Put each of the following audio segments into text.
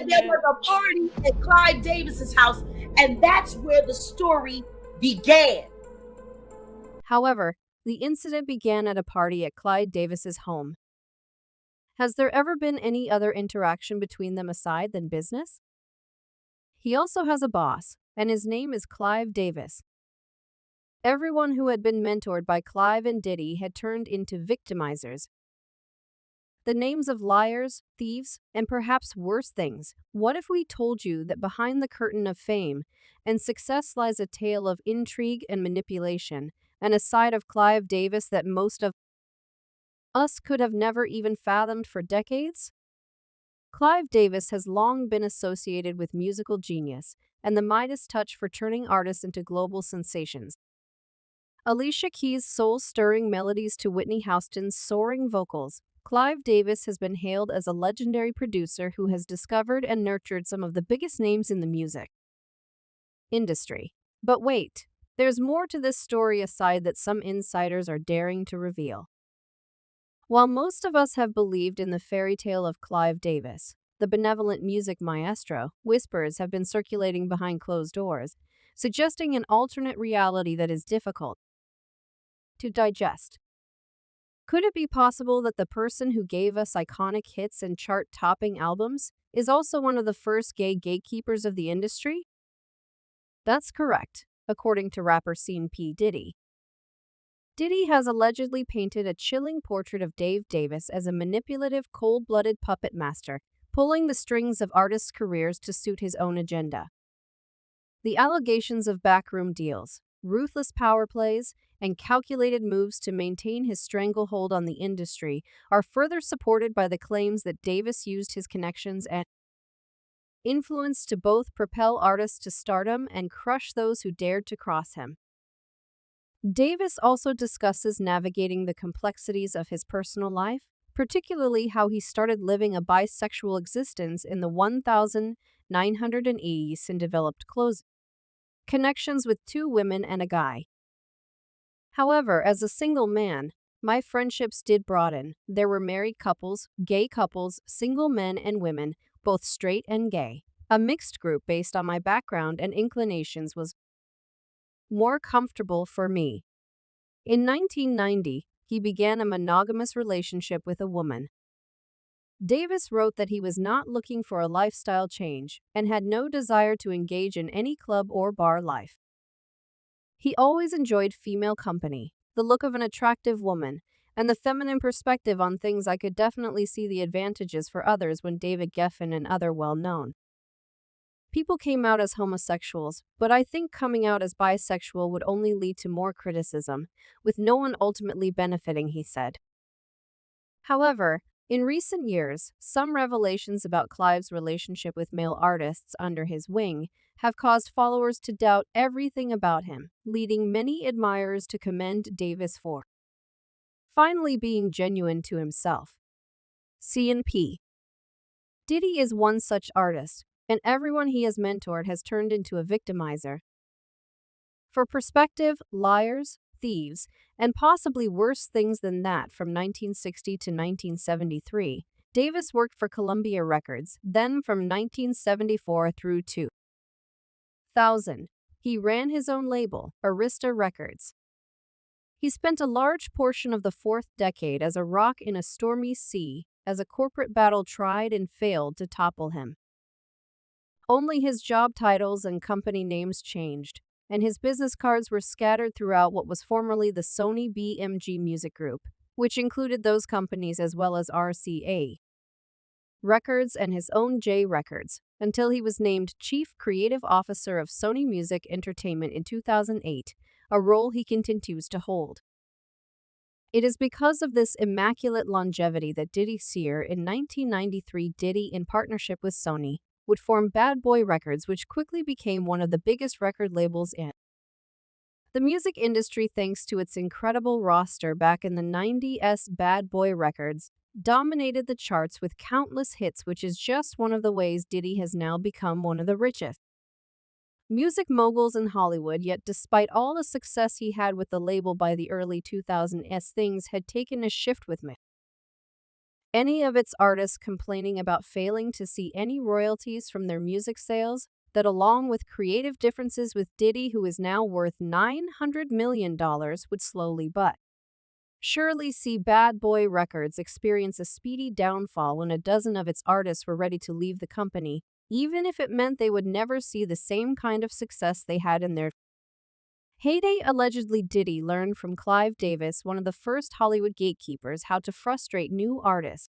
said there was a party at Clive Davis's house, and that's where the story began. However, the incident began at a party at Clyde Davis's home. Has there ever been any other interaction between them aside than business? He also has a boss, and his name is Clive Davis. Everyone who had been mentored by Clive and Diddy had turned into victimizers. The names of liars, thieves, and perhaps worse things. What if we told you that behind the curtain of fame and success lies a tale of intrigue and manipulation, and a side of Clive Davis that most of us could have never even fathomed for decades? Clive Davis has long been associated with musical genius and the Midas touch for turning artists into global sensations. Alicia Keys' soul-stirring melodies to Whitney Houston's soaring vocals, Clive Davis has been hailed as a legendary producer who has discovered and nurtured some of the biggest names in the music industry. But wait, there's more to this story aside that some insiders are daring to reveal. While most of us have believed in the fairy tale of Clive Davis, the benevolent music maestro, whispers have been circulating behind closed doors, suggesting an alternate reality that is difficult to digest. Could it be possible that the person who gave us iconic hits and chart-topping albums is also one of the first gay gatekeepers of the industry? That's correct, according to rapper scene P. Diddy. Diddy has allegedly painted a chilling portrait of Dave Davis as a manipulative, cold-blooded puppet master, pulling the strings of artists' careers to suit his own agenda. The allegations of backroom deals, ruthless power plays, and calculated moves to maintain his stranglehold on the industry are further supported by the claims that Davis used his connections and influence to both propel artists to stardom and crush those who dared to cross him. Davis also discusses navigating the complexities of his personal life, particularly how he started living a bisexual existence in the 1980s and developed close connections with 2 women and a guy. However, as a single man, my friendships did broaden. There were married couples, gay couples, single men and women, both straight and gay. A mixed group based on my background and inclinations was more comfortable for me. In 1990, he began a monogamous relationship with a woman. Davis wrote that he was not looking for a lifestyle change and had no desire to engage in any club or bar life. He always enjoyed female company, the look of an attractive woman, and the feminine perspective on things. I could definitely see the advantages for others when David Geffen and other well-known people came out as homosexuals, but I think coming out as bisexual would only lead to more criticism, with no one ultimately benefiting, he said. However, in recent years, some revelations about Clive's relationship with male artists under his wing have caused followers to doubt everything about him, leading many admirers to commend Davis for finally being genuine to himself. C&P. Diddy is one such artist, and everyone he has mentored has turned into a victimizer. For perspective, liars, thieves, and possibly worse things than that from 1960 to 1973, Davis worked for Columbia Records, then from 1974 through 2000. He ran his own label, Arista Records. He spent a large portion of the 4th decade as a rock in a stormy sea, as a corporate battle tried and failed to topple him. Only his job titles and company names changed, and his business cards were scattered throughout what was formerly the Sony BMG Music Group, which included those companies as well as RCA Records and his own J Records, until he was named Chief Creative Officer of Sony Music Entertainment in 2008, a role he continues to hold. It is because of this immaculate longevity that Diddy Sear in 1993 Diddy, in partnership with Sony, would form Bad Boy Records, which quickly became one of the biggest record labels in the music industry thanks to its incredible roster. Back in the 90s, Bad Boy Records dominated the charts with countless hits, which is just one of the ways Diddy has now become one of the richest music moguls in Hollywood. Yet despite all the success he had with the label by the early 2000s, things had taken a shift with him. Any of its artists complaining about failing to see any royalties from their music sales, that along with creative differences with Diddy, who is now worth $900 million, would slowly but surely see Bad Boy Records experience a speedy downfall when a dozen of its artists were ready to leave the company, even if it meant they would never see the same kind of success they had in their heyday. Allegedly, Diddy learned from Clive Davis, one of the first Hollywood gatekeepers, how to frustrate new artists.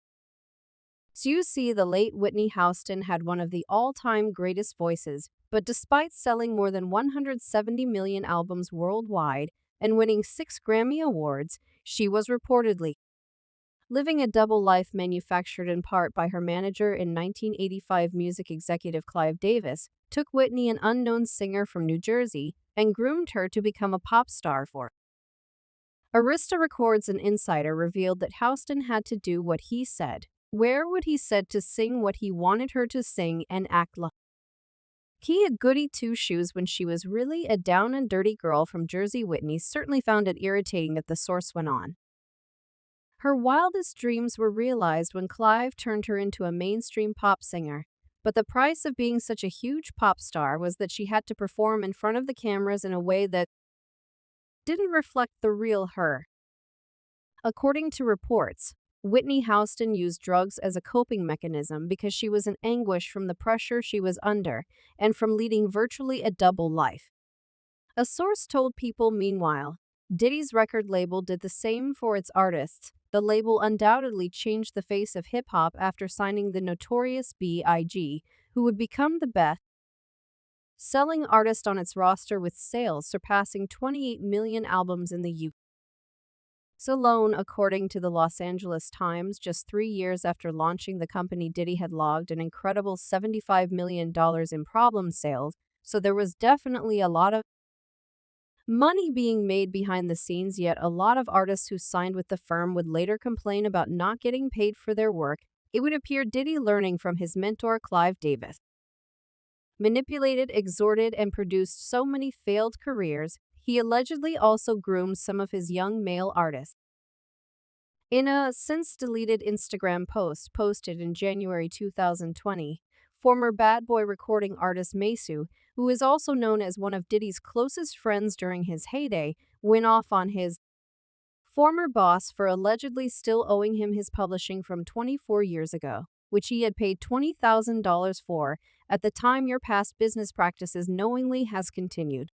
So you see, the late Whitney Houston had one of the all-time greatest voices, but despite selling more than 170 million albums worldwide and winning 6 Grammy Awards, she was reportedly living a double life manufactured in part by her manager. In 1985, music executive Clive Davis took Whitney, an unknown singer from New Jersey, and groomed her to become a pop star for Arista Records. An insider revealed that Houston had to do what he said, wear what he said, to sing what he wanted her to sing, and act like he a goody two-shoes when she was really a down and dirty girl from Jersey. Whitney certainly found it irritating that the source went on. Her wildest dreams were realized when Clive turned her into a mainstream pop singer. But the price of being such a huge pop star was that she had to perform in front of the cameras in a way that didn't reflect the real her. According to reports, Whitney Houston used drugs as a coping mechanism because she was in anguish from the pressure she was under and from leading virtually a double life. A source told People, meanwhile, Diddy's record label did the same for its artists. The label undoubtedly changed the face of hip-hop after signing the notorious B.I.G., who would become the best-selling artist on its roster, with sales surpassing 28 million albums in the U.S. alone. According to the Los Angeles Times, just 3 years after launching the company, Diddy had logged an incredible $75 million in problem sales, so there was definitely a lot of money being made behind the scenes. Yet a lot of artists who signed with the firm would later complain about not getting paid for their work. It would appear Diddy, learning from his mentor Clive Davis, manipulated, exhorted, and produced so many failed careers. He allegedly also groomed some of his young male artists. In a since-deleted Instagram post posted in January 2020, former Bad Boy recording artist Mesu, who is also known as one of Diddy's closest friends during his heyday, went off on his former boss for allegedly still owing him his publishing from 24 years ago, which he had paid $20,000 for at the time. Your past business practices knowingly has continued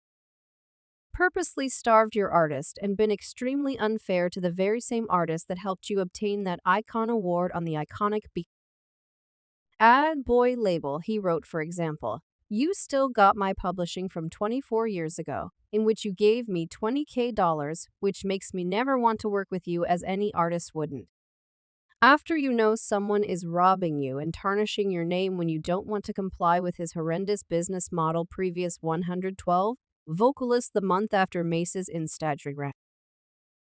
purposely starved your artist and been extremely unfair to the very same artist that helped you obtain that icon award on the iconic Bad Boy label. He wrote, for example, "You still got my publishing from 24 years ago, in which you gave me $20K, which makes me never want to work with you, as any artist wouldn't. After you know someone is robbing you and tarnishing your name when you don't want to comply with his horrendous business model." Previous 112 vocalist. The month after Mace's Instagram